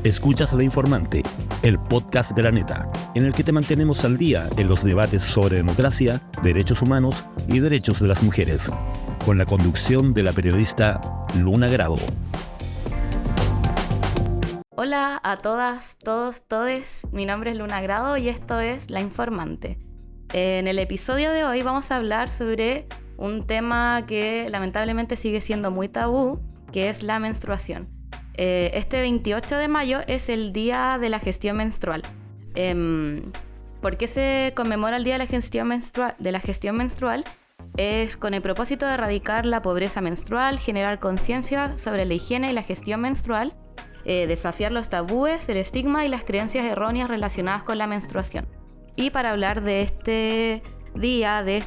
Escuchas a La Informante, el podcast de la neta, en el que te mantenemos al día en los debates sobre democracia, derechos humanos y derechos de las mujeres, con la conducción de la periodista Luna Grado. Hola a todas, todos, todes. Mi nombre es Luna Grado y esto es La Informante. En el episodio de hoy vamos a hablar sobre un tema que lamentablemente sigue siendo muy tabú, que es la menstruación. Este 28 de mayo es el Día de la Gestión Menstrual. ¿Por qué se conmemora el Día de la Gestión Menstrual? Es con el propósito de erradicar la pobreza menstrual, generar conciencia sobre la higiene y la gestión menstrual, desafiar los tabúes, el estigma y las creencias erróneas relacionadas con la menstruación. Y para hablar de este día, de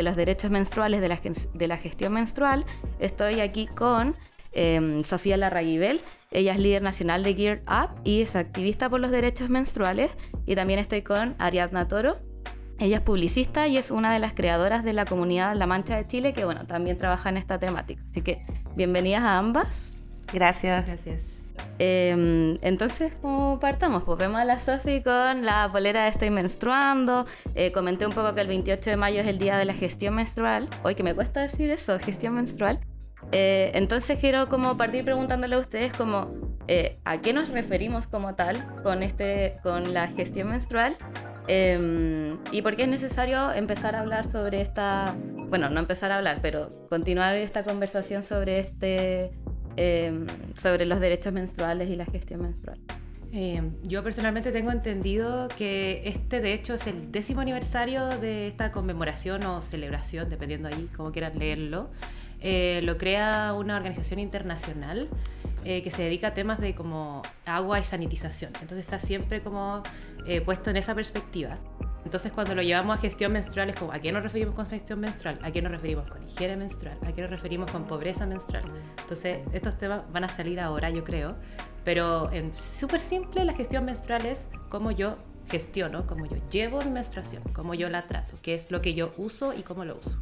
los derechos menstruales, de la gestión menstrual, estoy aquí con Sofía Larraguibel. Ella es líder nacional de Geared Up y es activista por los derechos menstruales. Y también estoy con Ariadna Toro. Ella es publicista y es una de las creadoras de la comunidad La Mancha de Chile, que también trabaja en esta temática. Así que bienvenidas a ambas. Gracias. Entonces, como partamos, pues vemos a la Sofi con la polera de Estoy menstruando. Comenté un poco que el 28 de mayo es el Día de la Gestión Menstrual. Hoy que me cuesta decir eso, gestión menstrual. Entonces quiero como partir preguntándole a ustedes como ¿a qué nos referimos como tal con la gestión menstrual? Y por qué es necesario empezar a hablar sobre no empezar a hablar, pero continuar esta conversación sobre sobre los derechos menstruales y la gestión menstrual. Yo personalmente tengo entendido que este de hecho es el 10º aniversario de esta conmemoración o celebración, dependiendo ahí cómo quieran leerlo. Lo crea una organización internacional que se dedica a temas de como agua y sanitización. Entonces está siempre como puesto en esa perspectiva. Entonces cuando lo llevamos a gestión menstrual es como ¿a qué nos referimos con gestión menstrual? ¿A qué nos referimos con higiene menstrual? ¿A qué nos referimos con pobreza menstrual? Entonces estos temas van a salir ahora, yo creo. Pero en súper simple, la gestión menstrual es cómo yo gestiono, cómo yo llevo mi menstruación, cómo yo la trato, qué es lo que yo uso y cómo lo uso.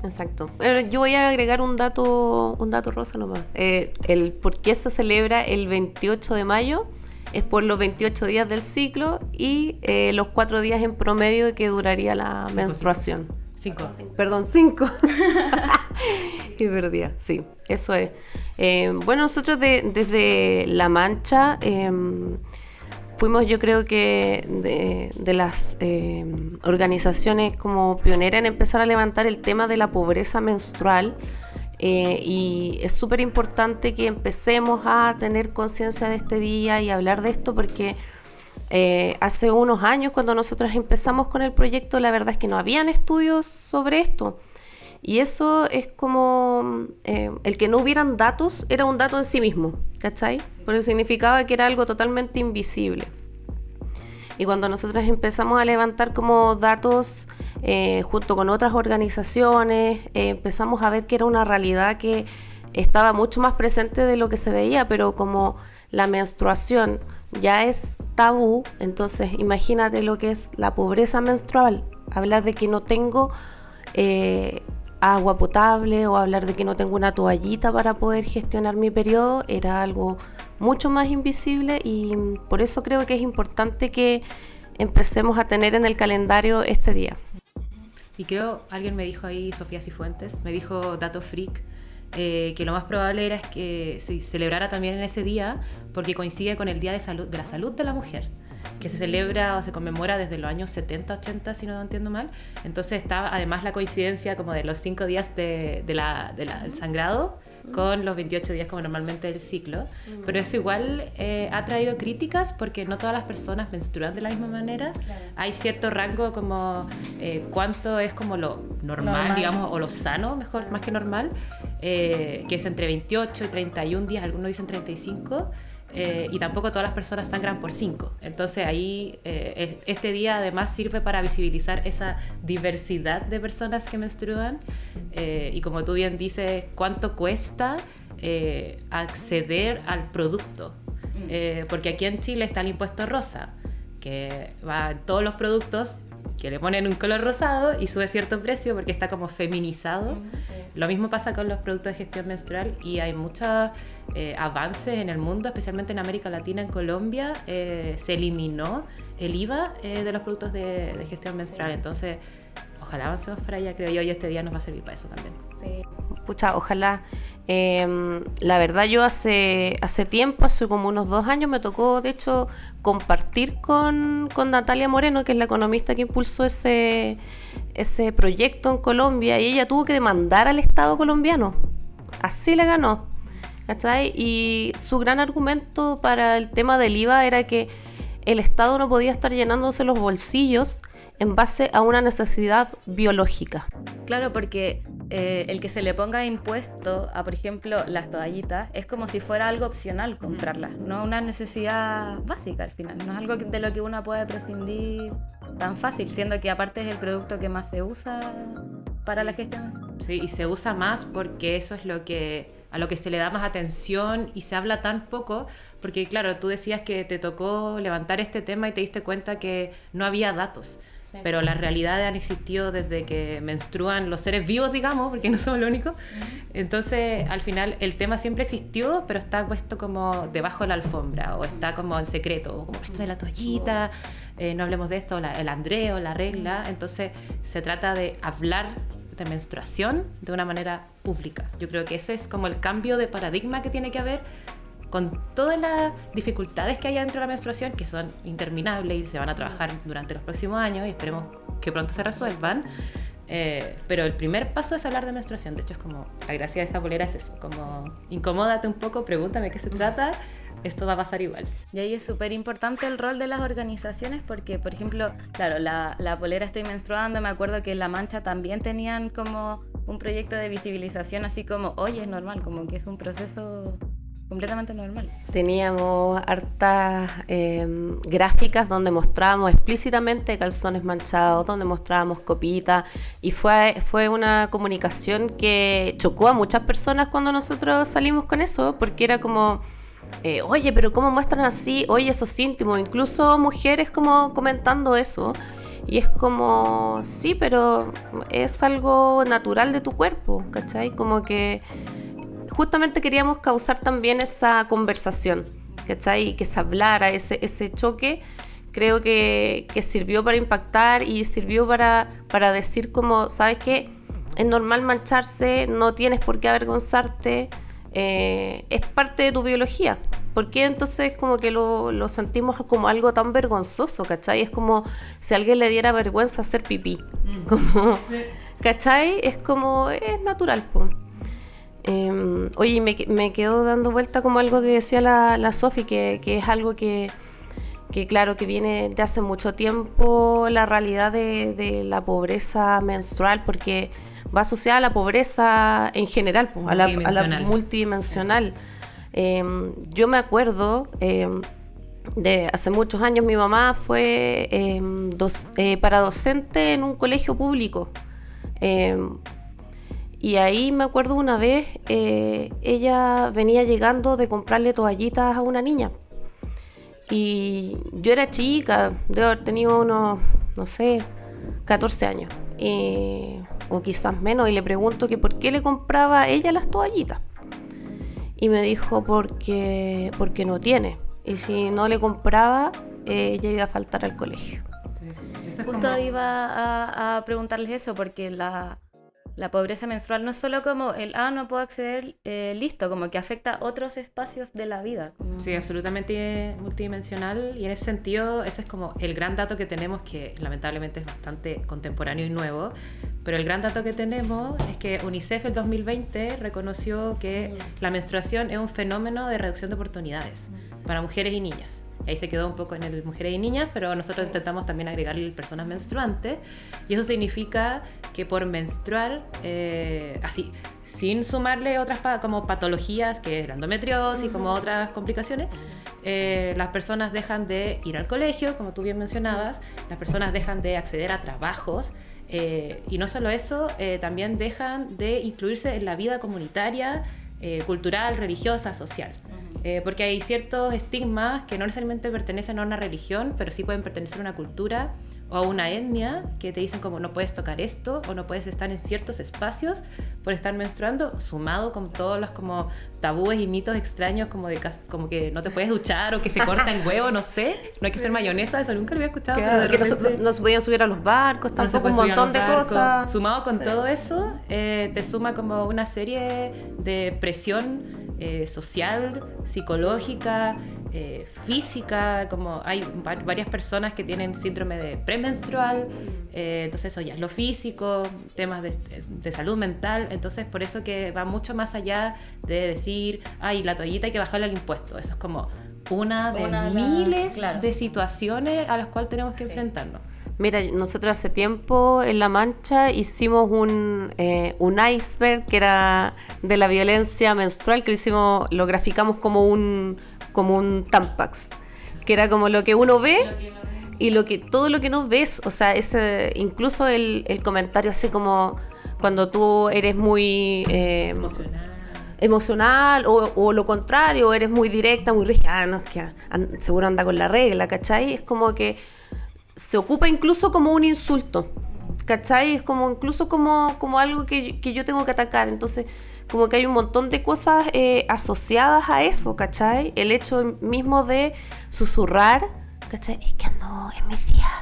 Exacto. Yo voy a agregar un dato rosa nomás. El por qué se celebra el 28 de mayo es por los 28 días del ciclo y los 4 días en promedio que duraría la menstruación. 5. Perdón, 5. Qué perdida, sí, eso es. Nosotros desde La Mancha fuimos, yo creo que de las organizaciones como pionera en empezar a levantar el tema de la pobreza menstrual. Y es súper importante que empecemos a tener conciencia de este día y hablar de esto porque hace unos años cuando nosotros empezamos con el proyecto la verdad es que no habían estudios sobre esto y eso es como el que no hubieran datos era un dato en sí mismo, ¿cachai? Porque significaba que era algo totalmente invisible. Y cuando nosotros empezamos a levantar como datos junto con otras organizaciones, empezamos a ver que era una realidad que estaba mucho más presente de lo que se veía, pero como la menstruación ya es tabú, entonces imagínate lo que es la pobreza menstrual, hablar de que no tengo agua potable o hablar de que no tengo una toallita para poder gestionar mi periodo, era algo mucho más invisible y por eso creo que es importante que empecemos a tener en el calendario este día. Y creo, alguien me dijo ahí, Sofía Cifuentes, me dijo dato freak, que lo más probable era que se celebrara también en ese día porque coincide con el Día de la Salud de la Mujer, que se celebra o se conmemora desde los años 70, 80, si no entiendo mal. Entonces está además la coincidencia como de los 5 días del sangrado con los 28 días como normalmente del ciclo, pero eso igual ha traído críticas porque no todas las personas menstruan de la misma manera. Claro. Hay cierto rango como cuánto es como lo normal, digamos, o lo sano, mejor, más que normal, que es entre 28 y 31 días, algunos dicen 35, y tampoco todas las personas sangran por 5. Entonces ahí este día además sirve para visibilizar esa diversidad de personas que menstruan y como tú bien dices, cuánto cuesta acceder al producto, porque aquí en Chile está el impuesto rosa que va en todos los productos que le ponen un color rosado y sube cierto precio porque está como feminizado. Sí. Lo mismo pasa con los productos de gestión menstrual y hay muchos avances en el mundo, especialmente en América Latina, en Colombia. Se eliminó el IVA de los productos de gestión menstrual. Entonces, ojalá avancemos para allá, creo yo, y este día nos va a servir para eso también. Sí. Pucha, ojalá. La verdad, yo hace tiempo, hace como unos 2 años, me tocó, de hecho, compartir con Natalia Moreno, que es la economista que impulsó ese proyecto en Colombia, y ella tuvo que demandar al Estado colombiano. Así le ganó, ¿cachai? Y su gran argumento para el tema del IVA era que el Estado no podía estar llenándose los bolsillos en base a una necesidad biológica. Claro, porque el que se le ponga impuesto a, por ejemplo, las toallitas, es como si fuera algo opcional comprarlas, no una necesidad básica al final, no es algo de lo que uno puede prescindir tan fácil, siendo que aparte es el producto que más se usa para la gestión. Sí, y se usa más porque eso es a lo que se le da más atención y se habla tan poco, porque claro, tú decías que te tocó levantar este tema y te diste cuenta que no había datos. Sí. Pero las realidades han existido desde que menstruan los seres vivos, digamos, porque no somos lo único. Entonces, al final, el tema siempre existió, pero está puesto como debajo de la alfombra, o está como en secreto, o como esto de la toallita, no hablemos de esto, el andreo, la regla. Entonces, se trata de hablar de menstruación de una manera pública. Yo creo que ese es como el cambio de paradigma que tiene que haber con todas las dificultades que hay dentro de la menstruación, que son interminables y se van a trabajar durante los próximos años y esperemos que pronto se resuelvan. Pero el primer paso es hablar de menstruación. De hecho, es como, la gracia de esa polera es eso, como incomódate un poco, pregúntame qué se trata, esto va a pasar igual. Y ahí es súper importante el rol de las organizaciones porque, por ejemplo, claro, la polera Estoy Menstruando, me acuerdo que en La Mancha también tenían como un proyecto de visibilización así como, oye, es normal, como que es un proceso completamente normal. Teníamos hartas gráficas donde mostrábamos explícitamente calzones manchados, donde mostrábamos copitas, y fue una comunicación que chocó a muchas personas cuando nosotros salimos con eso, porque era como, oye, pero ¿cómo muestran así? Oye, eso es íntimo. Incluso mujeres como comentando eso, y es como, sí, pero es algo natural de tu cuerpo, ¿cachai? Como que justamente queríamos causar también esa conversación, ¿cachai? Que se hablara, ese choque, creo que sirvió para impactar y sirvió para decir como, ¿sabes qué? Es normal mancharse, no tienes por qué avergonzarte, es parte de tu biología. ¿Por qué entonces como que lo sentimos como algo tan vergonzoso, ¿cachai? Es como si a alguien le diera vergüenza hacer pipí, como, ¿cachai? Es como, es natural, pues. Oye, me quedo dando vuelta como algo que decía la Sofi, que es algo que claro, que viene de hace mucho tiempo, la realidad de la pobreza menstrual, porque va asociada a la pobreza en general, a la multidimensional. Yo me acuerdo de hace muchos años, mi mamá fue para docente en un colegio público. Y ahí me acuerdo una vez, ella venía llegando de comprarle toallitas a una niña. Y yo era chica, debo haber tenido unos, no sé, 14 años. O quizás menos, y le pregunto que por qué le compraba a ella las toallitas. Y me dijo porque no tiene. Y si no le compraba, ella iba a faltar al colegio. Sí. Justo iba a preguntarles eso, porque la pobreza menstrual no es solo como no puedo acceder, listo, como que afecta otros espacios de la vida. Sí, absolutamente multidimensional, y en ese sentido ese es como el gran dato que tenemos, que lamentablemente es bastante contemporáneo y nuevo, pero el gran dato que tenemos es que UNICEF el 2020 reconoció que la menstruación es un fenómeno de reducción de oportunidades para mujeres y niñas. Ahí se quedó un poco en el mujeres y niñas, pero nosotros intentamos también agregarle personas menstruantes, y eso significa que por menstruar, así, sin sumarle otras como patologías, que es la endometriosis, como otras complicaciones, las personas dejan de ir al colegio, como tú bien mencionabas, las personas dejan de acceder a trabajos, y no solo eso, también dejan de incluirse en la vida comunitaria, cultural, religiosa, social. Porque hay ciertos estigmas que no necesariamente pertenecen a una religión, pero sí pueden pertenecer a una cultura o a una etnia que te dicen como no puedes tocar esto o no puedes estar en ciertos espacios por estar menstruando, sumado con todos los como tabúes y mitos extraños como como que no te puedes duchar o que se corta el huevo, no sé, no hay que hacer mayonesa, eso nunca lo había escuchado. Claro, que no se podían subir a los barcos, tampoco un montón de cosas. Sumado con todo eso, te suma como una serie de presión social, psicológica, física, como hay varias personas que tienen síndrome de premenstrual, entonces eso ya es lo físico, temas de salud mental, entonces por eso que va mucho más allá de decir, ay, la toallita hay que bajarle el impuesto, eso es como una de miles de situaciones a las cuales tenemos que enfrentarnos. Mira, nosotros hace tiempo en La Mancha hicimos un iceberg que era de la violencia menstrual, que lo graficamos como un Tampax, que era como lo que uno ve y todo lo que no ves, o sea, incluso el comentario así como cuando tú eres muy emocional o lo contrario, eres muy directa, muy rígida, no, es que seguro anda con la regla, ¿cachai? Es como que se ocupa incluso como un insulto, ¿cachai? Es como incluso como algo que yo tengo que atacar, entonces como que hay un montón de cosas asociadas a eso, ¿cachai? El hecho mismo de susurrar, ¿cachai? Es que ando en mis días,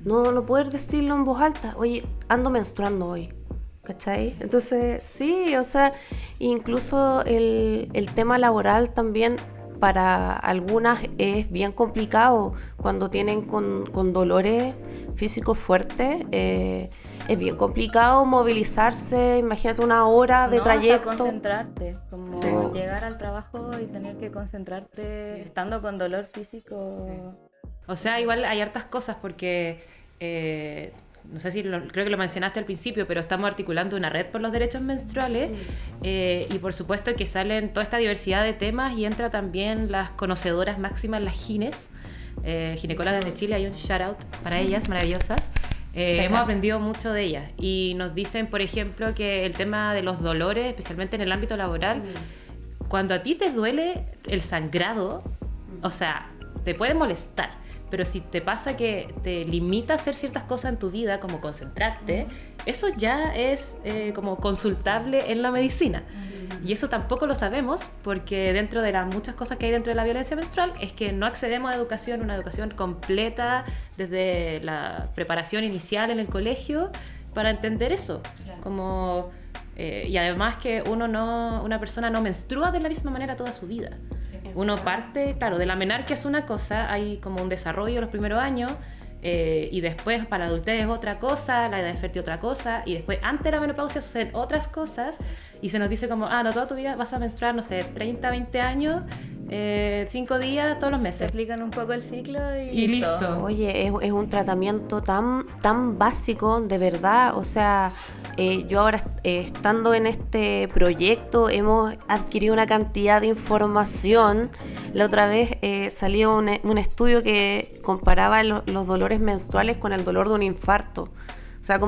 no poder decirlo en voz alta, oye, ando menstruando hoy, ¿cachai? Entonces, sí, o sea, incluso el tema laboral también para algunas es bien complicado cuando tienen con dolores físicos fuertes. Es bien complicado movilizarse, imagínate una hora de trayecto. Hasta concentrarte, como llegar al trabajo y tener que concentrarte estando con dolor físico. Sí. O sea, igual hay hartas cosas porque... no sé si creo que lo mencionaste al principio, pero estamos articulando una red por los derechos menstruales y por supuesto que salen toda esta diversidad de temas y entra también las conocedoras máximas, las gines, ginecólogas de Chile, hay un shout out para ellas, maravillosas. Hemos aprendido mucho de ellas y nos dicen, por ejemplo, que el tema de los dolores, especialmente en el ámbito laboral, cuando a ti te duele el sangrado, o sea, te puede molestar. Pero si te pasa que te limita a hacer ciertas cosas en tu vida, como concentrarte, eso ya es como consultable en la medicina. Y eso tampoco lo sabemos porque dentro de las muchas cosas que hay dentro de la violencia menstrual es que no accedemos a educación, una educación completa desde la preparación inicial en el colegio para entender eso. Como, y además que una persona no menstrua de la misma manera toda su vida. Uno parte, claro, de la menarquia es una cosa, hay como un desarrollo los primeros años y después para la adultez es otra cosa, la edad fértil otra cosa y después antes de la menopausia suceden otras cosas y se nos dice como, no, toda tu vida vas a menstruar, no sé, 30, 20 años, 5 días todos los meses. Te explican un poco el ciclo y listo. Oye, es un tratamiento tan básico, de verdad, o sea... yo ahora estando en este proyecto hemos adquirido una cantidad de información. La otra vez salió un estudio que comparaba los dolores menstruales con el dolor de un infarto. O sea,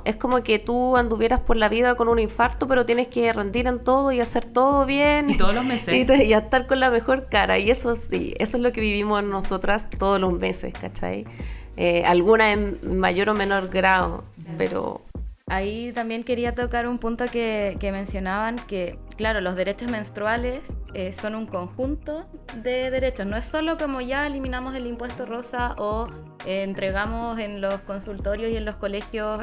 es como que tú anduvieras por la vida con un infarto, pero tienes que rendir en todo y hacer todo bien. Y todos los meses. Y estar con la mejor cara. Y eso sí, eso es lo que vivimos nosotras todos los meses, ¿cachai? Algunas en mayor o menor grado, pero... Ahí también quería tocar un punto que mencionaban, que claro, los derechos menstruales son un conjunto de derechos. No es solo como ya eliminamos el impuesto rosa o entregamos en los consultorios y en los colegios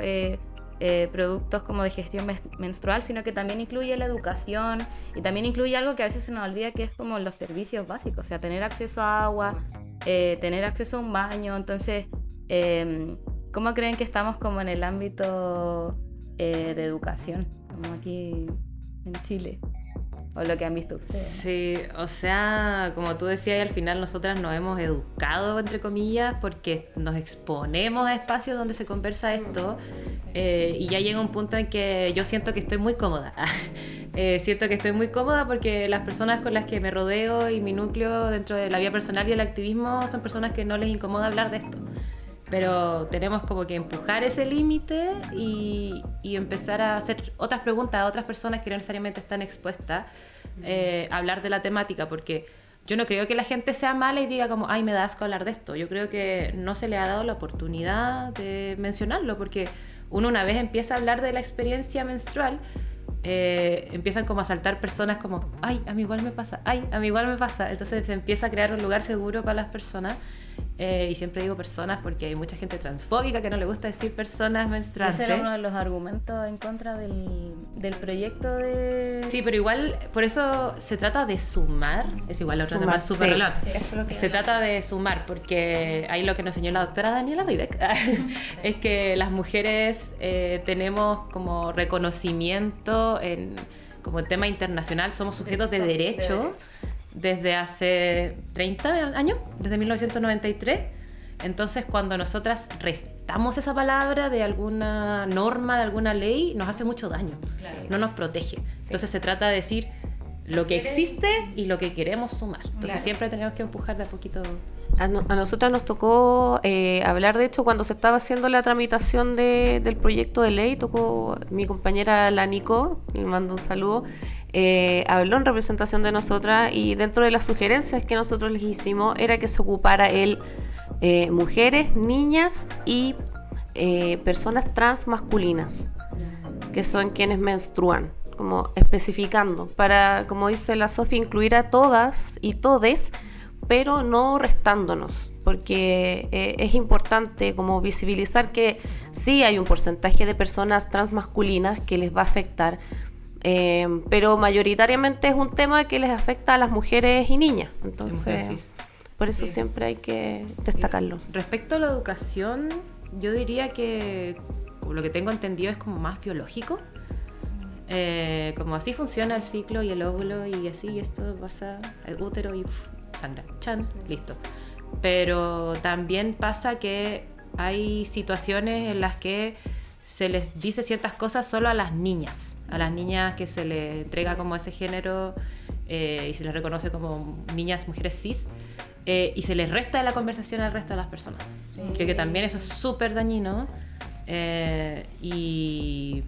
productos como de gestión menstrual, sino que también incluye la educación y también incluye algo que a veces se nos olvida, que es como los servicios básicos, o sea, tener acceso a agua, tener acceso a un baño. Entonces... ¿cómo creen que estamos como en el ámbito de educación, como aquí en Chile? ¿O lo que han visto ustedes? Sí, o sea, como tú decías, al final nosotras nos hemos educado, entre comillas, porque nos exponemos a espacios donde se conversa esto y ya llega un punto en que yo siento que estoy muy cómoda. Siento que estoy muy cómoda porque las personas con las que me rodeo y mi núcleo dentro de la vida personal y el activismo son personas que no les incomoda hablar de esto. Pero tenemos como que empujar ese límite y empezar a hacer otras preguntas a otras personas que no necesariamente están expuestas a hablar de la temática, porque yo no creo que la gente sea mala y diga como, ay, me da asco hablar de esto. Yo creo que no se le ha dado la oportunidad de mencionarlo, porque uno una vez empieza a hablar de la experiencia menstrual, empiezan como a saltar personas como, ay, a mí igual me pasa, ay, a mí igual me pasa. Entonces se empieza a crear un lugar seguro para las personas. Y siempre digo personas porque hay mucha gente transfóbica que no le gusta decir personas menstruantes. Ese era uno de los argumentos en contra del proyecto de... Sí, pero igual, por eso se trata de sumar. Es igual la otra tema súper relevante. Sí, eso es lo que se trata de sumar, porque ahí lo que nos enseñó la doctora Daniela Rivek es que las mujeres tenemos como reconocimiento como tema internacional, somos sujetos de derecho desde hace 30 años, desde 1993. Entonces, cuando nosotras restamos esa palabra de alguna norma, de alguna ley, nos hace mucho daño, no nos protege. Entonces, se trata de decir lo que existe y lo que queremos sumar. Entonces, siempre tenemos que empujar de a poquito. A nosotras nos tocó hablar, de hecho, cuando se estaba haciendo la tramitación del proyecto de ley, tocó mi compañera la Nico, le mando un saludo, habló en representación de nosotras, y dentro de las sugerencias que nosotros les hicimos era que se ocupara mujeres, niñas y personas trans masculinas, que son quienes menstruan, como especificando, para, como dice la Sofía, incluir a todas y todes, pero no restándonos, porque es importante como visibilizar que sí hay un porcentaje de personas transmasculinas que les va a afectar, pero mayoritariamente es un tema que les afecta a las mujeres y niñas, entonces por eso siempre hay que destacarlo. Respecto a la educación, yo diría que lo que tengo entendido es como más biológico, como así funciona el ciclo y el óvulo, y así esto pasa el útero y sangra, chan, listo. Pero también pasa que hay situaciones en las que se les dice ciertas cosas solo a las niñas que se les entrega como ese género, y se les reconoce como niñas, mujeres cis, y se les resta de la conversación al resto de las personas. Creo que también eso es súper dañino, y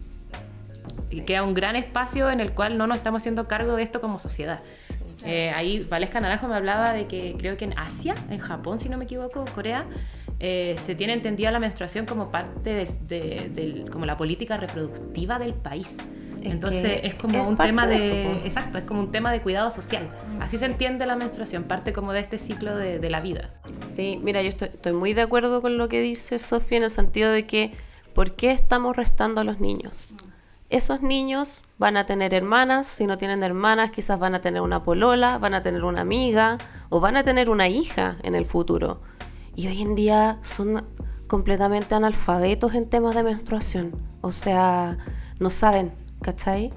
queda un gran espacio en el cual no nos estamos haciendo cargo de esto como sociedad. Ahí Valesca Naranjo me hablaba de que creo que en Asia, en Japón si no me equivoco, Corea, se tiene entendida la menstruación como parte de como la política reproductiva del país. Entonces es como un tema exacto, es como un tema de cuidado social. Así se entiende la menstruación, parte como de este ciclo de la vida. Sí, mira, yo estoy muy de acuerdo con lo que dice Sofía, en el sentido de que ¿por qué estamos restando a los niños? Esos niños van a tener hermanas, si no tienen hermanas quizás van a tener una polola, van a tener una amiga o van a tener una hija en el futuro. Y hoy en día son completamente analfabetos en temas de menstruación, o sea, no saben, ¿cachai?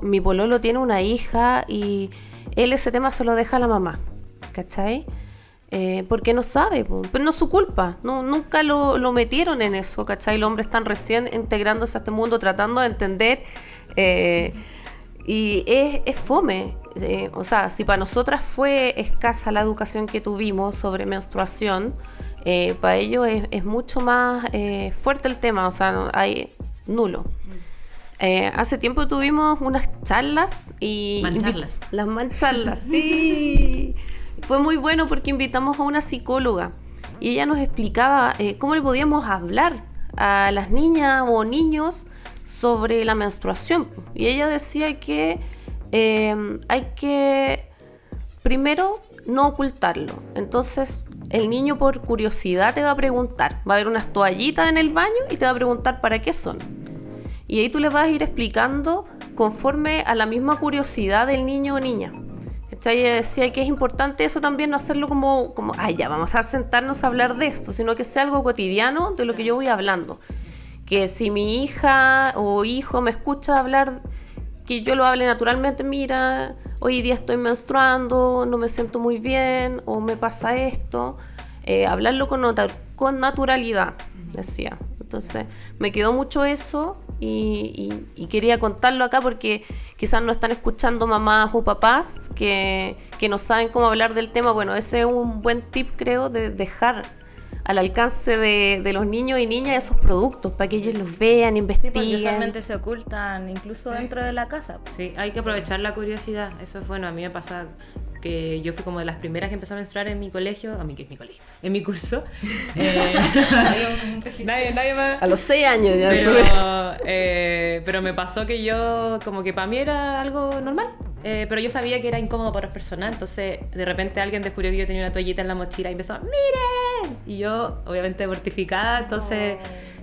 Mi pololo tiene una hija y él ese tema se lo deja a la mamá, ¿cachai? Porque no sabe, pero no es su culpa, nunca lo metieron en eso, ¿cachai? Los hombres están recién integrándose a este mundo, tratando de entender, y es fome, o sea, si para nosotras fue escasa la educación que tuvimos sobre menstruación, para ellos es mucho más fuerte el tema, o sea, hay nulo. Hace tiempo tuvimos unas charlas y... Mancharlas. Las mancharlas, sí. Fue muy bueno porque invitamos a una psicóloga y ella nos explicaba cómo le podíamos hablar a las niñas o niños sobre la menstruación. Y ella decía que hay que primero no ocultarlo. Entonces el niño por curiosidad te va a preguntar, va a haber unas toallitas en el baño y te va a preguntar para qué son. Y ahí tú le vas a ir explicando conforme a la misma curiosidad del niño o niña. Ella decía que es importante eso también, no hacerlo como ay, ya vamos a sentarnos a hablar de esto, sino que sea algo cotidiano de lo que yo voy hablando. Que si mi hija o hijo me escucha hablar, que yo lo hable naturalmente, mira, hoy día estoy menstruando, no me siento muy bien, o me pasa esto. Hablarlo con naturalidad, decía. Entonces me quedó mucho eso y quería contarlo acá porque quizás no están escuchando mamás o papás que no saben cómo hablar del tema. Bueno, ese es un buen tip, creo, de dejar al alcance de los niños y niñas esos productos para que ellos los vean, investiguen. Sí, porque usualmente se ocultan incluso dentro de la casa. Sí, hay que aprovechar la curiosidad, eso es bueno. A mí me pasa que yo fui como de las primeras que empezó a menstruar en mi colegio, en mi curso. Nadie más. A los 6 años ya. Pero me pasó que yo, como que para mí era algo normal. Pero yo sabía que era incómodo para otras personas, entonces de repente alguien descubrió que yo tenía una toallita en la mochila y empezó, ¡miren! Y yo, obviamente mortificada, entonces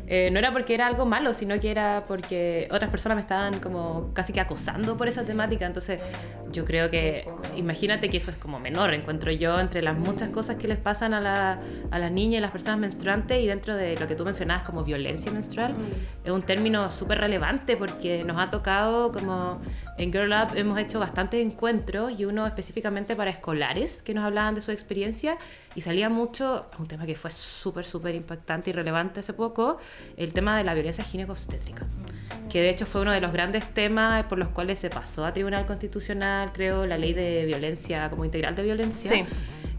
no era porque era algo malo, sino que era porque otras personas me estaban como casi que acosando por esa temática. Entonces yo creo que, imagínate que eso es como menor, encuentro yo, entre las muchas cosas que les pasan a las niñas y las personas menstruantes, y dentro de lo que tú mencionabas como violencia menstrual, es un término súper relevante porque nos ha tocado, como en Girl Up hemos hecho bastantes encuentros, y uno específicamente para escolares que nos hablaban de su experiencia, y salía mucho, un tema que fue súper impactante y relevante hace poco, el tema de la violencia gineco-obstétrica, que de hecho fue uno de los grandes temas por los cuales se pasó a Tribunal Constitucional, creo, la ley de violencia, como integral de violencia. Sí.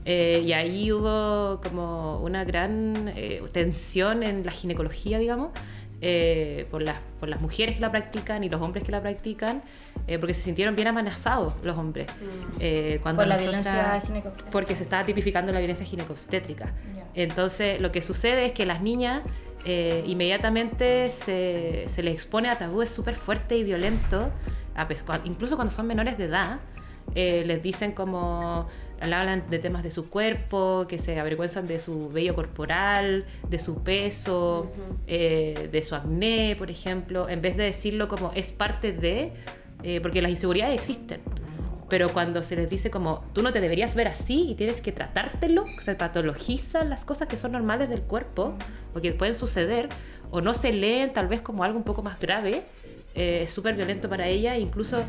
Y ahí hubo como una gran tensión en la ginecología, digamos, por las mujeres que la practican y los hombres que la practican, porque se sintieron bien amenazados los hombres. Cuando por la violencia gineco-obstétrica. Porque se estaba tipificando la violencia gineco-obstétrica. Yeah. Entonces, lo que sucede es que las niñas inmediatamente se les expone a tabúes súper fuertes y violentos, incluso cuando son menores de edad. Les dicen como, hablan de temas de su cuerpo, que se avergüenzan de su vello corporal, de su peso, de su acné, por ejemplo, en vez de decirlo como es parte de, porque las inseguridades existen. Pero cuando se les dice como, tú no te deberías ver así y tienes que tratártelo, se patologizan las cosas que son normales del cuerpo o que pueden suceder, o no se leen tal vez como algo un poco más grave, es súper violento para ella. Incluso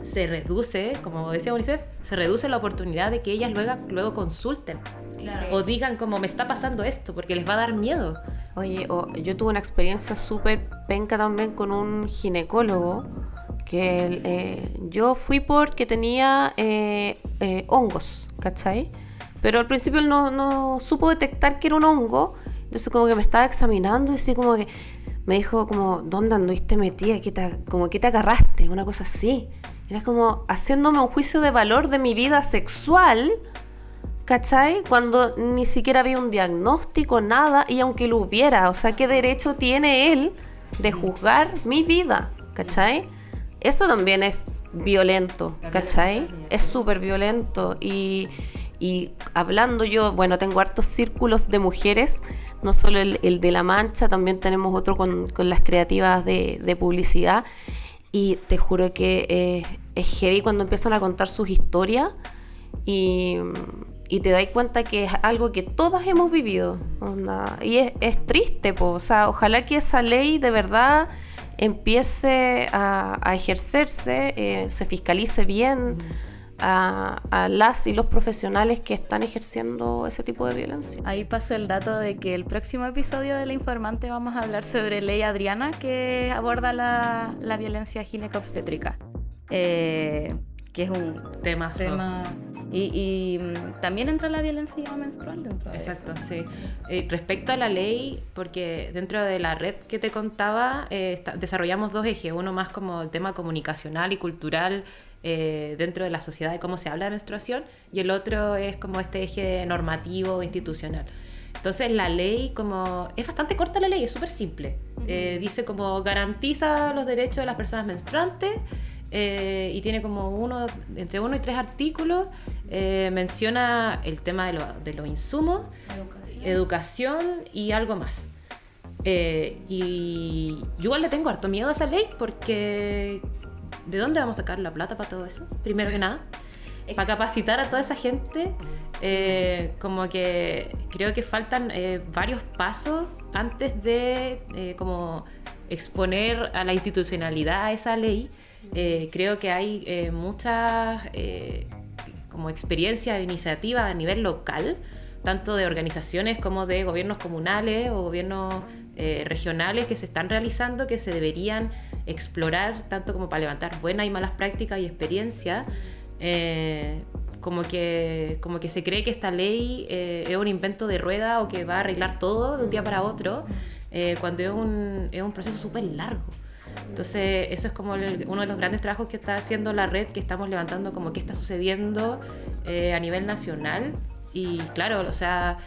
se reduce, como decía UNICEF, se reduce la oportunidad de que ellas luego consulten. Claro. O digan como, me está pasando esto, porque les va a dar miedo. Oye, yo tuve una experiencia súper penca también con un ginecólogo, que yo fui porque tenía hongos, ¿cachai? Pero al principio él no supo detectar que era un hongo, entonces como que me estaba examinando y así como que me dijo como, ¿dónde anduviste metida? ¿Qué te agarraste? Una cosa así. Era como haciéndome un juicio de valor de mi vida sexual, ¿cachai? Cuando ni siquiera había un diagnóstico, nada, y aunque lo hubiera, o sea, ¿qué derecho tiene él de juzgar mi vida? ¿Cachai? Eso también es violento, ¿cachai? Es súper violento. Y hablando yo, bueno, tengo hartos círculos de mujeres, no solo el de La Mancha, también tenemos otro con las creativas de publicidad. Y te juro que es heavy cuando empiezan a contar sus historias y te das cuenta que es algo que todas hemos vivido. Y es triste, po. O sea, ojalá que esa ley de verdad empiece a ejercerse, se fiscalice bien a las y los profesionales que están ejerciendo ese tipo de violencia. Ahí pasó el dato de que el próximo episodio de La Informante vamos a hablar sobre Ley Adriana, que aborda la violencia gineco-obstétrica, que es un tema. Y también entra la violencia menstrual dentro de Exacto, eso. Sí. Respecto a la ley, porque dentro de la red que te contaba, desarrollamos 2 ejes, uno más como el tema comunicacional y cultural dentro de la sociedad de cómo se habla de menstruación, y el otro es como este eje normativo institucional. Entonces la ley, como es bastante corta la ley, es súper simple. Dice como garantiza los derechos de las personas menstruantes, y tiene como entre 1 y 3 artículos. Menciona el tema de los insumos, educación y algo más. Y yo igual le tengo harto miedo a esa ley, porque ¿de dónde vamos a sacar la plata para todo eso? Primero que nada, para capacitar a toda esa gente, como que creo que faltan varios pasos antes de como exponer a la institucionalidad a esa ley. Creo que hay muchas como experiencias e iniciativas a nivel local, tanto de organizaciones como de gobiernos comunales o gobiernos regionales que se están realizando, que se deberían explorar tanto como para levantar buenas y malas prácticas y experiencias. Como que se cree que esta ley es un invento de rueda o que va a arreglar todo de un día para otro, cuando es un proceso súper largo. Entonces eso es como uno de los grandes trabajos que está haciendo la red, que estamos levantando como qué está sucediendo a nivel nacional. Y claro, o sea,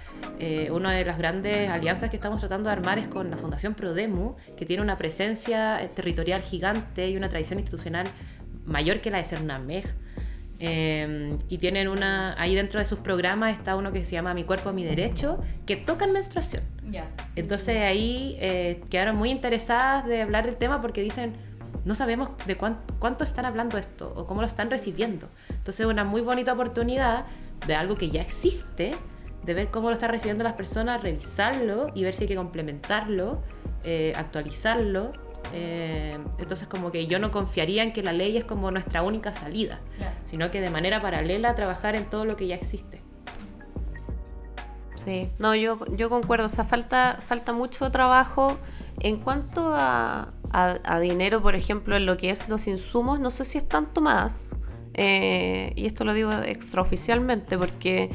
una de las grandes alianzas que estamos tratando de armar es con la Fundación Prodemu, que tiene una presencia territorial gigante y una tradición institucional mayor que la de Cernamej. Y tienen ahí dentro de sus programas está uno que se llama Mi Cuerpo, Mi Derecho, que tocan menstruación. Entonces ahí quedaron muy interesadas de hablar del tema porque dicen, no sabemos de cuánto están hablando esto o cómo lo están recibiendo. Entonces es una muy bonita oportunidad de algo que ya existe, de ver cómo lo están recibiendo las personas, revisarlo y ver si hay que complementarlo, actualizarlo. Entonces como que yo no confiaría en que la ley es como nuestra única salida, sino que de manera paralela trabajar en todo lo que ya existe. Sí, no, yo concuerdo, o sea, falta mucho trabajo en cuanto a dinero, por ejemplo, en lo que es los insumos, no sé si es tanto más, y esto lo digo extraoficialmente porque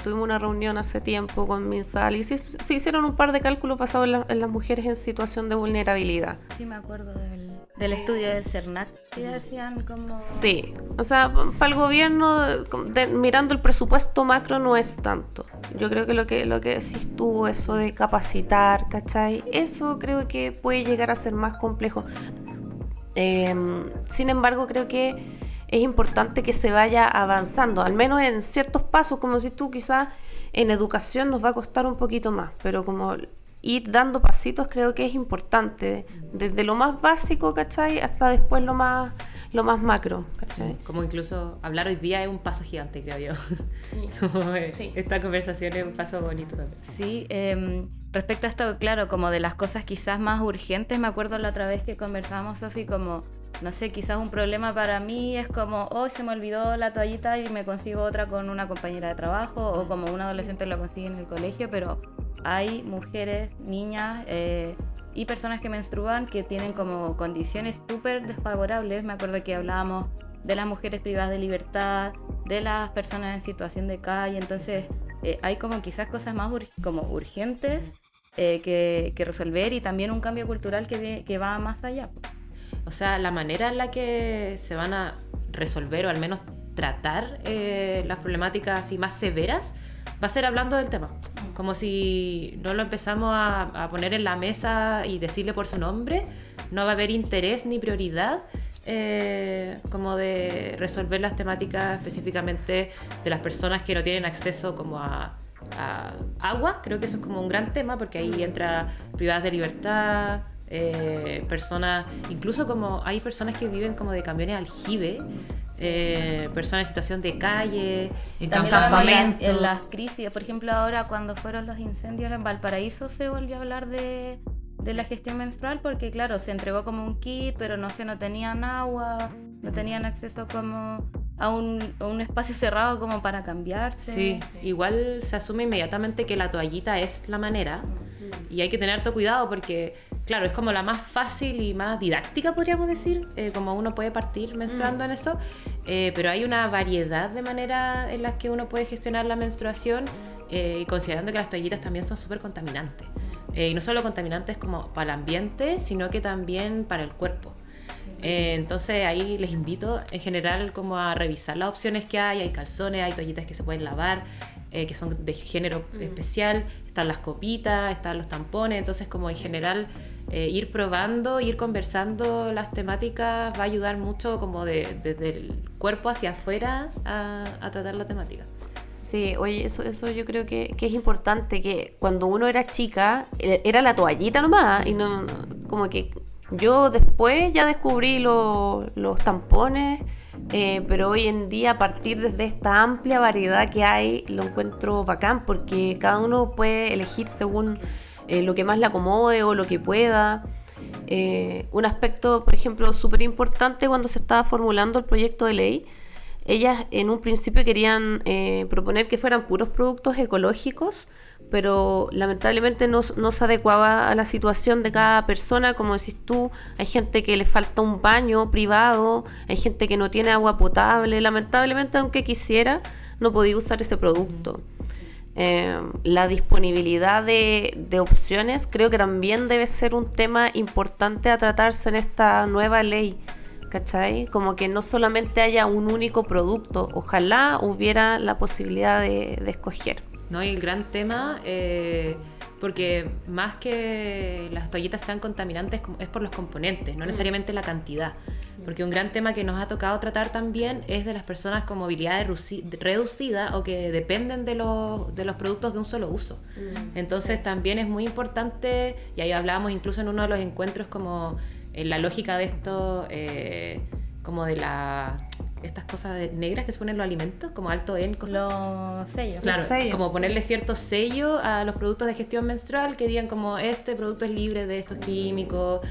tuvimos una reunión hace tiempo con MinSal y se hicieron un par de cálculos basados en las mujeres en situación de vulnerabilidad. Sí, me acuerdo del estudio del CERNAC que decían como... Sí, o sea, para el gobierno, mirando el presupuesto macro, no es tanto. Yo creo que lo que decís tú, eso de capacitar, ¿cachai? Eso creo que puede llegar a ser más complejo. Sin embargo, creo que es importante que se vaya avanzando, al menos en ciertos pasos, como si tú quizás en educación nos va a costar un poquito más, pero como ir dando pasitos creo que es importante, desde lo más básico, ¿cachai? Hasta después lo más macro, ¿cachai? Sí, como incluso hablar hoy día es un paso gigante, creo yo. Sí. Sí. Esta conversación es un paso bonito también. Sí, respecto a esto, claro, como de las cosas quizás más urgentes, me acuerdo la otra vez que conversábamos, Sofi, como... No sé, quizás un problema para mí es como, se me olvidó la toallita y me consigo otra con una compañera de trabajo, o como un adolescente lo consigue en el colegio, pero hay mujeres, niñas y personas que menstruan que tienen como condiciones súper desfavorables. Me acuerdo que hablábamos de las mujeres privadas de libertad, de las personas en situación de calle, entonces hay como quizás cosas más como urgentes que resolver, y también un cambio cultural que va más allá. O sea, la manera en la que se van a resolver o al menos tratar las problemáticas así más severas va a ser hablando del tema. Como si no lo empezamos a poner en la mesa y decirle por su nombre, no va a haber interés ni prioridad como de resolver las temáticas específicamente de las personas que no tienen acceso como a agua. Creo que eso es como un gran tema porque ahí entra privadas de libertad, personas, incluso como hay personas que viven como de camiones aljibe, personas en situación de calle, en campamentos. En las crisis, por ejemplo, ahora cuando fueron los incendios en Valparaíso se volvió a hablar de la gestión menstrual porque claro, se entregó como un kit, pero no tenían agua, no tenían acceso como a un espacio cerrado como para cambiarse. Sí, igual se asume inmediatamente que la toallita es la manera y hay que tener harto cuidado porque claro, es como la más fácil y más didáctica, podríamos decir, como uno puede partir menstruando en eso, pero hay una variedad de maneras en las que uno puede gestionar la menstruación, considerando que las toallitas también son súper contaminantes. Y no solo contaminantes como para el ambiente, sino que también para el cuerpo. Entonces ahí les invito en general como a revisar las opciones que hay calzones, hay toallitas que se pueden lavar, que son de género especial, están las copitas, están los tampones, entonces como en general ir probando, ir conversando las temáticas va a ayudar mucho como desde el cuerpo hacia afuera a tratar la temática. Sí, oye, eso yo creo que es importante, que cuando uno era chica era la toallita nomás y no como que yo después ya descubrí los tampones, pero hoy en día a partir desde esta amplia variedad que hay lo encuentro bacán porque cada uno puede elegir según lo que más le acomode o lo que pueda. Un aspecto, por ejemplo, súper importante cuando se estaba formulando el proyecto de ley, ellas en un principio querían proponer que fueran puros productos ecológicos, pero lamentablemente no se adecuaba a la situación de cada persona. Como decís tú, hay gente que le falta un baño privado, hay gente que no tiene agua potable, lamentablemente aunque quisiera no podía usar ese producto. La disponibilidad de opciones creo que también debe ser un tema importante a tratarse en esta nueva ley, ¿cachai? Como que no solamente haya un único producto, ojalá hubiera la posibilidad de escoger. No, y el gran tema, porque más que las toallitas sean contaminantes, es por los componentes, no necesariamente la cantidad. Porque un gran tema que nos ha tocado tratar también es de las personas con movilidad reducida o que dependen de los productos de un solo uso. Entonces también es muy importante, y ahí hablábamos incluso en uno de los encuentros como la lógica de esto, como de estas cosas negras que se ponen en los alimentos, como alto en cosas. Los sellos. Claro, Los sellos, como ponerle cierto sello a los productos de gestión menstrual que digan como este producto es libre de estos químicos,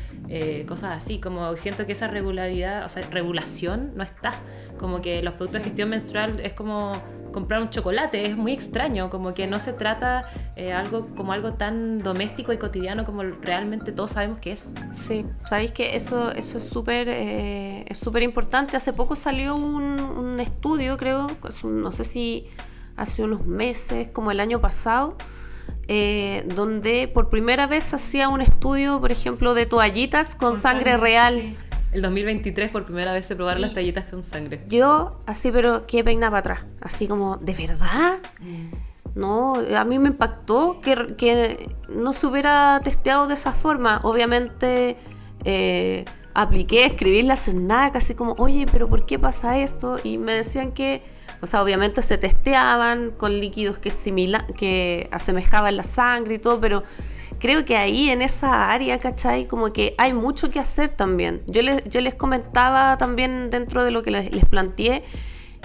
cosas así, como siento que esa regularidad, o sea, regulación no está, como que los productos de gestión menstrual es como comprar un chocolate, es muy extraño, como que no se trata algo tan doméstico y cotidiano como realmente todos sabemos que es. Sí, sabéis que eso es súper importante. Hace poco salió un estudio, creo, no sé si hace unos meses, como el año pasado, donde por primera vez hacía un estudio, por ejemplo, de toallitas con sangre real. Sí. El 2023 por primera vez se probaron las toallitas con sangre. Yo, así, pero qué peinada para atrás. Así como, ¿de verdad? No, a mí me impactó que no se hubiera testeado de esa forma. Obviamente apliqué a escribirlas en nada, casi como, oye, pero ¿por qué pasa esto? Y me decían que, o sea, obviamente se testeaban con líquidos que asemejaban la sangre y todo, pero creo que ahí en esa área, ¿cachai? Como que hay mucho que hacer también. Yo les comentaba también dentro de lo que les planteé,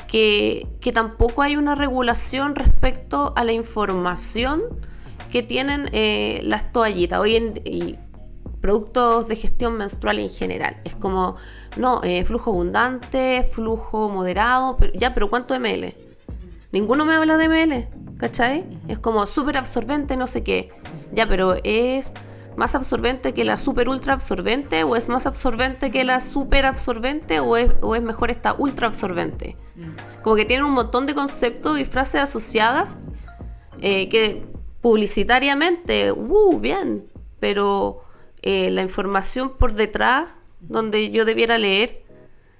que tampoco hay una regulación respecto a la información que tienen las toallitas y productos de gestión menstrual en general. Es como, no, flujo abundante, flujo moderado, pero ¿cuánto ml? Ninguno me habla de ml, ¿cachai? Es como súper absorbente, no sé qué. Ya, pero ¿es más absorbente que la super ultra absorbente? ¿O es más absorbente que la super absorbente? ¿O es mejor esta ultra absorbente? Como que tienen un montón de conceptos y frases asociadas que publicitariamente, bien, pero la información por detrás, donde yo debiera leer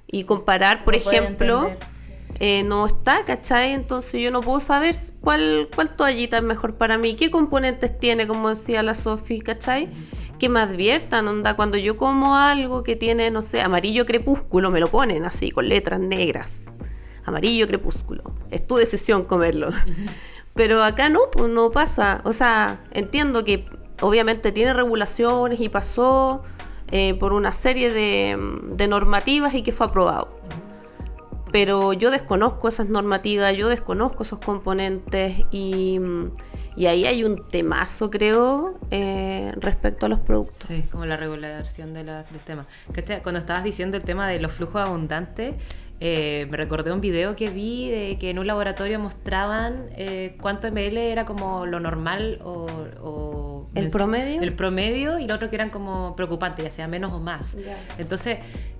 y comparar, por ejemplo, no está, ¿cachai? Entonces yo no puedo saber cuál toallita es mejor para mí, qué componentes tiene, como decía la Sofi, ¿cachai? Que me adviertan, onda, cuando yo como algo que tiene, no sé, amarillo crepúsculo, me lo ponen así, con letras negras. Amarillo crepúsculo. Es tu decisión comerlo. Pero acá no, pues no pasa. O sea, entiendo que obviamente tiene regulaciones y pasó por una serie de normativas y que fue aprobado. Pero yo desconozco esas normativas, yo desconozco esos componentes y ahí hay un temazo, creo, respecto a los productos. Sí, como la regulación del tema. Cuando estabas diciendo el tema de los flujos abundantes, me recordé un video que vi de que en un laboratorio mostraban cuánto ml era como lo normal o ¿El promedio? El promedio, y lo otro que eran como preocupantes, ya sea menos o más. Yeah. Entonces,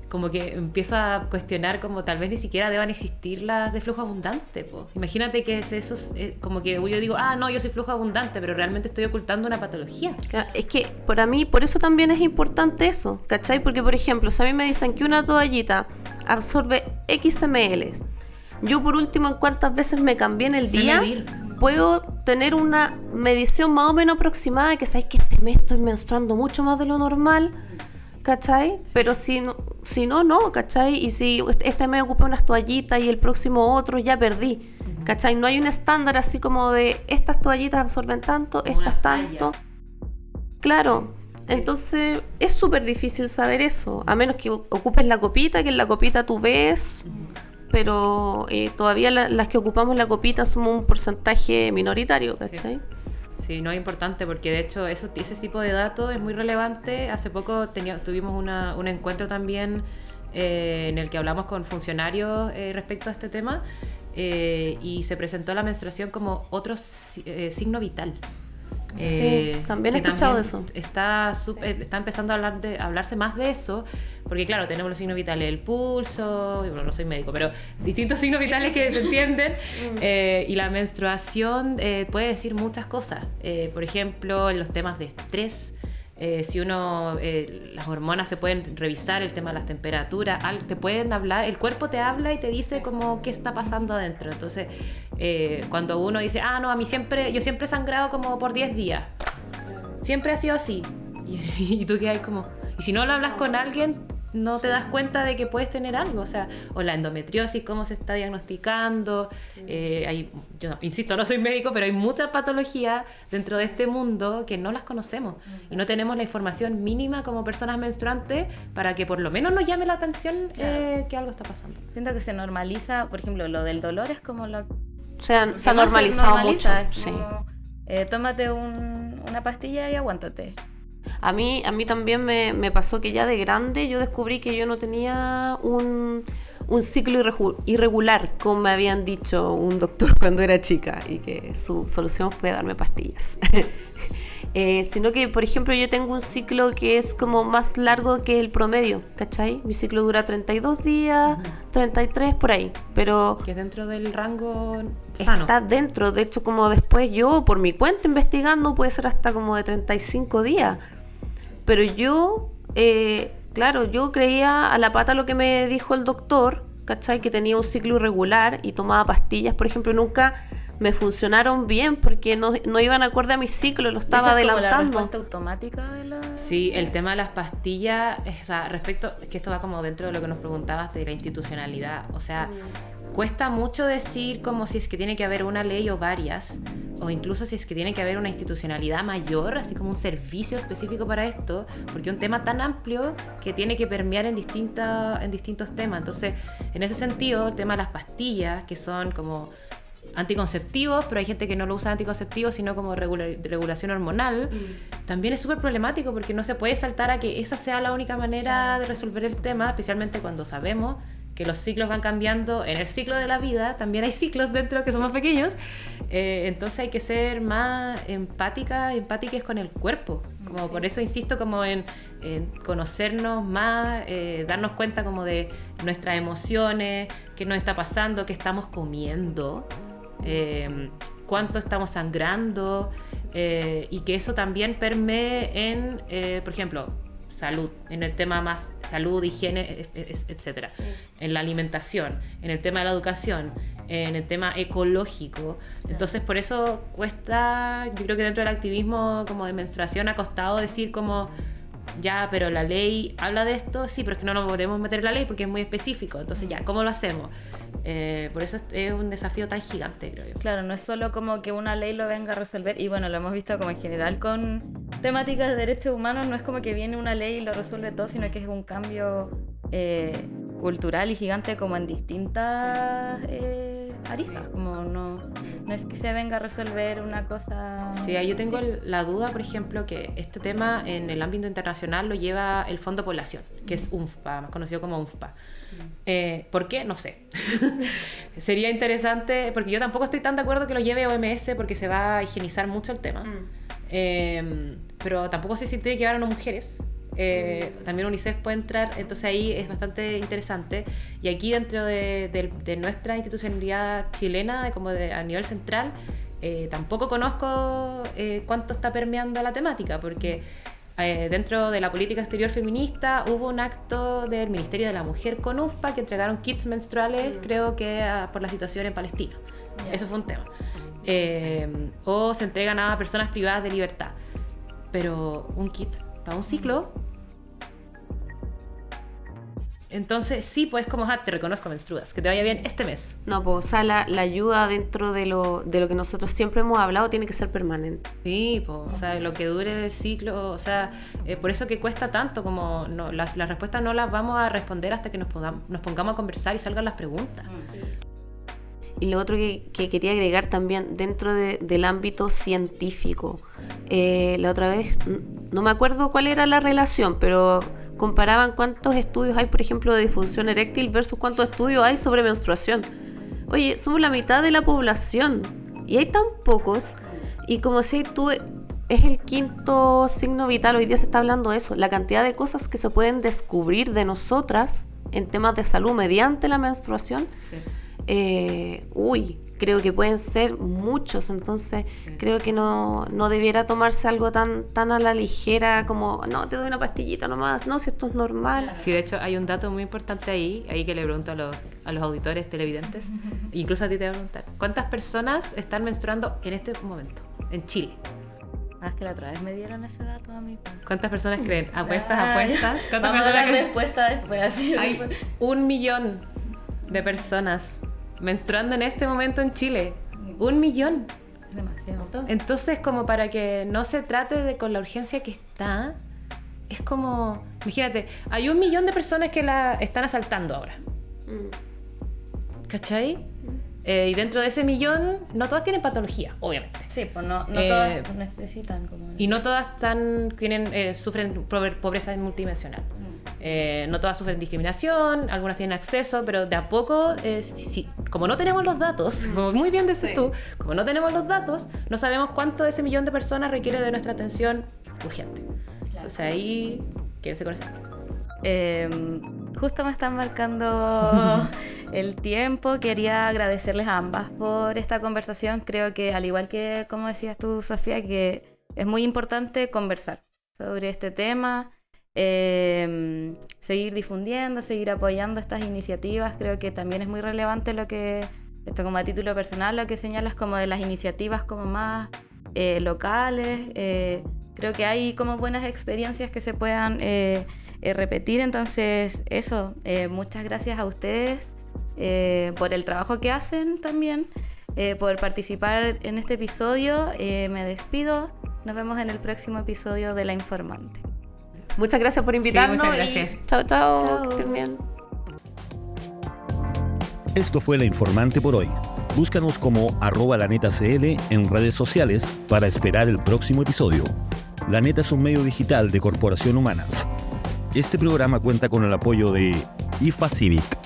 como que empiezo a cuestionar como tal vez ni siquiera deban existir las de flujo abundante, po. Imagínate que es eso, como que yo digo, no, yo soy flujo abundante, pero realmente estoy ocultando una patología. Claro, es que para mí, por eso también es importante eso, ¿cachai? Porque, por ejemplo, si a mí me dicen que una toallita absorbe X ml, yo por último, en cuántas veces me cambié en el día, medir. Puedo tener una medición más o menos aproximada de que sabes que este mes estoy menstruando mucho más de lo normal, ¿cachai? Pero si no, ¿cachai? Y si este mes ocupé unas toallitas y el próximo otro, ya perdí, ¿cachai? No hay un estándar así como de estas toallitas absorben tanto, estas tanto. Claro, entonces es súper difícil saber eso, a menos que ocupes la copita, que en la copita tú ves, pero todavía las que ocupamos la copita somos un porcentaje minoritario, ¿cachai? Sí, no es importante porque de hecho ese tipo de datos es muy relevante. Hace poco tuvimos un encuentro también en el que hablamos con funcionarios respecto a este tema y se presentó la menstruación como otro signo vital. Sí, también he escuchado de eso. Está empezando a hablarse más de eso, porque claro, tenemos los signos vitales, el pulso, y bueno, no soy médico, pero distintos signos vitales que se entienden, y la menstruación puede decir muchas cosas. Por ejemplo, en los temas de estrés, si uno, las hormonas se pueden revisar, el tema de las temperaturas, te pueden hablar, el cuerpo te habla y te dice como qué está pasando adentro. Entonces, cuando uno dice, no, yo siempre he sangrado como por 10 días, siempre ha sido así, y tú quedas como, y si no lo hablas con alguien, no te das cuenta de que puedes tener algo, o la endometriosis, cómo se está diagnosticando. Yo insisto, no soy médico, pero hay muchas patologías dentro de este mundo que no las conocemos y no tenemos la información mínima como personas menstruantes para que por lo menos nos llame la atención que algo está pasando. Siento que se normaliza, por ejemplo, lo del dolor es como lo... Se ha normalizado mucho. Es como, tómate una pastilla y aguántate. A mí también me pasó que ya de grande yo descubrí que yo no tenía un ciclo irregular, como me habían dicho un doctor cuando era chica, y que su solución fue darme pastillas. Sino que, por ejemplo, yo tengo un ciclo que es como más largo que el promedio, ¿cachai? Mi ciclo dura 32 días, 33 por ahí, pero... Que dentro del rango sano. Está dentro, de hecho, como después yo, por mi cuenta investigando, puede ser hasta como de 35 días. Pero yo, claro, yo creía a la pata lo que me dijo el doctor, ¿cachai? Que tenía un ciclo irregular y tomaba pastillas, por ejemplo, nunca me funcionaron bien porque no iban acorde a mi ciclo, lo estaba adelantando. ¿Es la respuesta automática de la...? Sí, el tema de las pastillas, respecto, es que esto va como dentro de lo que nos preguntabas de la institucionalidad, cuesta mucho decir como si es que tiene que haber una ley o varias, o incluso si es que tiene que haber una institucionalidad mayor, así como un servicio específico para esto, porque es un tema tan amplio que tiene que permear en distintos temas. Entonces, en ese sentido, el tema de las pastillas, que son como anticonceptivos, pero hay gente que no lo usa anticonceptivos, sino como regulación hormonal, también es súper problemático porque no se puede saltar a que esa sea la única manera de resolver el tema, especialmente cuando sabemos que los ciclos van cambiando. En el ciclo de la vida también hay ciclos dentro que son más pequeños, entonces hay que ser más empáticas con el cuerpo, como por eso insisto como en conocernos más, darnos cuenta como de nuestras emociones, qué nos está pasando, qué estamos comiendo, cuánto estamos sangrando, y que eso también permee en, por ejemplo, salud, en el tema más salud, higiene, etcétera, sí. En la alimentación, en el tema de la educación, en el tema ecológico. Entonces por eso cuesta, yo creo que dentro del activismo como de menstruación ha costado decir como ya, pero la ley habla de esto, sí, pero es que no nos podemos meter en la ley porque es muy específico, entonces ya, ¿cómo lo hacemos? Por eso es un desafío tan gigante, creo yo. Claro, no es solo como que una ley lo venga a resolver, y bueno, lo hemos visto como en general con temáticas de derechos humanos, no es como que viene una ley y lo resuelve todo, sino que es un cambio cultural y gigante como en distintas aristas, como no es que se venga a resolver una cosa... Sí, yo tengo la duda, por ejemplo, que este tema en el ámbito internacional lo lleva el Fondo Población, que es UNFPA, más conocido como UNFPA. ¿Por qué? No sé. Sería interesante, porque yo tampoco estoy tan de acuerdo que lo lleve OMS porque se va a higienizar mucho el tema. Pero tampoco sé si tiene que llevar a las mujeres. También UNICEF puede entrar, entonces ahí es bastante interesante. Y aquí dentro de nuestra institucionalidad chilena, como a nivel central, tampoco conozco cuánto está permeando la temática, porque dentro de la política exterior feminista hubo un acto del Ministerio de la Mujer con UNFPA que entregaron kits menstruales, creo que por la situación en Palestina. Eso fue un tema. O se entregan a personas privadas de libertad, pero un kit para un ciclo. Entonces sí, pues como te reconozco, menstruas, que te vaya bien este mes. No, pues, o sea, la ayuda dentro de lo que nosotros siempre hemos hablado tiene que ser permanente. Sí, pues, o sea, lo que dure el ciclo, o sea, por eso que cuesta tanto, como no, las respuestas no las vamos a responder hasta que nos pongamos a conversar y salgan las preguntas. Y lo otro que quería agregar también dentro del ámbito científico, la otra vez, no me acuerdo cuál era la relación, pero comparaban cuántos estudios hay, por ejemplo, de disfunción eréctil versus cuántos estudios hay sobre menstruación. Oye, somos la mitad de la población y hay tan pocos, y como si tú es el quinto signo vital. Hoy día se está hablando de eso, la cantidad de cosas que se pueden descubrir de nosotras en temas de salud mediante la menstruación. Creo que pueden ser muchos, entonces creo que no debiera tomarse algo tan a la ligera como, no, te doy una pastillita nomás, no, si esto es normal. Sí, de hecho hay un dato muy importante ahí que le pregunto a los auditores televidentes, incluso a ti te voy a preguntar, ¿cuántas personas están menstruando en este momento en Chile? Es que la otra vez me dieron ese dato a mí. ¿Cuántas personas creen? ¿Apuestas? ¿Cuántas Vamos a personas dar creen? respuesta después, así. Hay 1 millón de personas menstruando en este momento en Chile. 1 millón. Demasiado. Entonces, como para que no se trate de con la urgencia que está, es como, imagínate, hay 1 millón de personas que la están asaltando ahora. ¿Cachai? Y dentro de ese millón, no todas tienen patología, obviamente. Sí, pues no todas necesitan como... Y no todas sufren pobreza multidimensional. No todas sufren discriminación, algunas tienen acceso, pero de a poco, como no tenemos los datos, como muy bien dices tú, como no tenemos los datos, no sabemos cuánto de ese millón de personas requiere de nuestra atención urgente. Claro. Entonces ahí, quédense con eso. Justo me están marcando el tiempo. Quería agradecerles a ambas por esta conversación. Creo que, al igual que como decías tú, Sofía, que es muy importante conversar sobre este tema, seguir difundiendo, seguir apoyando estas iniciativas. Creo que también es muy relevante esto como a título personal, lo que señalas como de las iniciativas como más locales. Creo que hay como buenas experiencias que se puedan repetir. Entonces eso, muchas gracias a ustedes por el trabajo que hacen también, por participar en este episodio. Me despido, nos vemos en el próximo episodio de La Informante. Muchas gracias por invitarnos. Sí, muchas gracias. Chao. Chao. Que estén bien. Esto fue La Informante por hoy. Búscanos como @lanetacl en redes sociales para esperar el próximo episodio. La Neta es un medio digital de Corporación Humanas. Este programa cuenta con el apoyo de IFA Civic,